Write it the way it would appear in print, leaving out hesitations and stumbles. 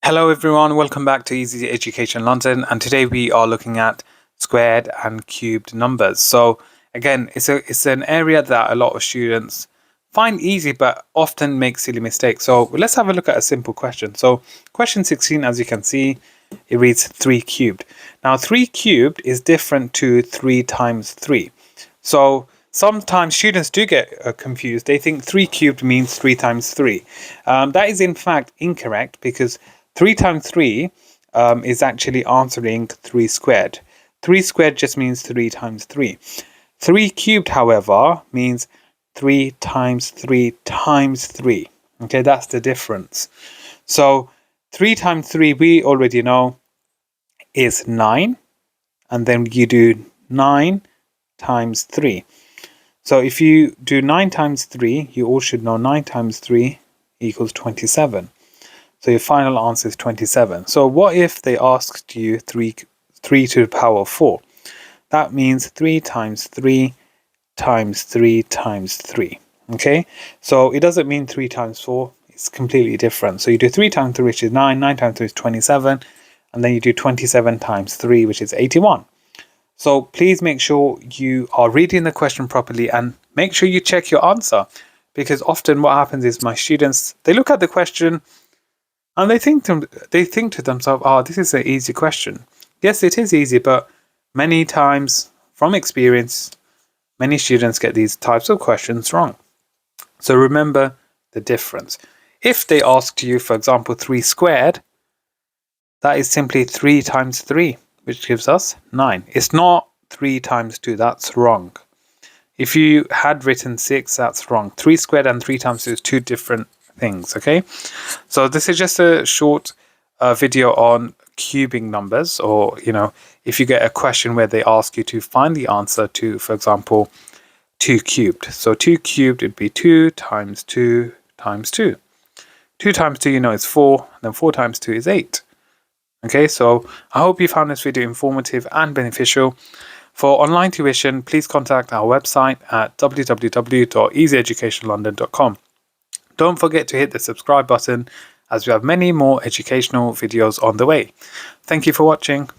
Hello everyone, welcome back to Easy Education London, and today we are looking at squared and cubed numbers. So again, it's an area that a lot of students find easy but often make silly mistakes. So let's have a look at a simple question. So question 16, as you can see, it reads 3 cubed. Now 3 cubed is different to 3 times 3. So sometimes students do get confused. They think 3 cubed means 3 times 3. That is in fact incorrect, because 3 times 3 is actually answering 3 squared. 3 squared just means 3 times 3. 3 cubed, however, means 3 times 3 times 3. Okay, that's the difference. So 3 times 3, we already know, is 9. And then you do 9 times 3. So if you do 9 times 3, you all should know 9 times 3 equals 27. So your final answer is 27. So what if they asked you 3 to the power of 4? That means 3 times 3 times 3 times 3. Okay, so it doesn't mean 3 times 4. It's completely different. So you do 3 times 3, which is 9. 9 times 3 is 27. And then you do 27 times 3, which is 81. So please make sure you are reading the question properly and make sure you check your answer. Because often what happens is my students, they look at the question and they think to themselves, oh, this is an easy question. Yes, it is easy, but many times, from experience, many students get these types of questions wrong. So remember the difference. If they asked you, for example, 3 squared, that is simply 3 times 3, which gives us 9. It's not 3 times 2, that's wrong. If you had written 6, that's wrong. 3 squared and 3 times 2 is two different things. Okay, so this is just a short video on cubing numbers, or if you get a question where they ask you to find the answer to, for example, 2 cubed. So 2 cubed would be 2 times 2 times 2. 2 times 2 is 4, and then 4 times 2 is 8. Okay, so I hope you found this video informative and beneficial. For online tuition, please contact our website at www.easyeducationlondon.com. Don't forget to hit the subscribe button, as we have many more educational videos on the way. Thank you for watching.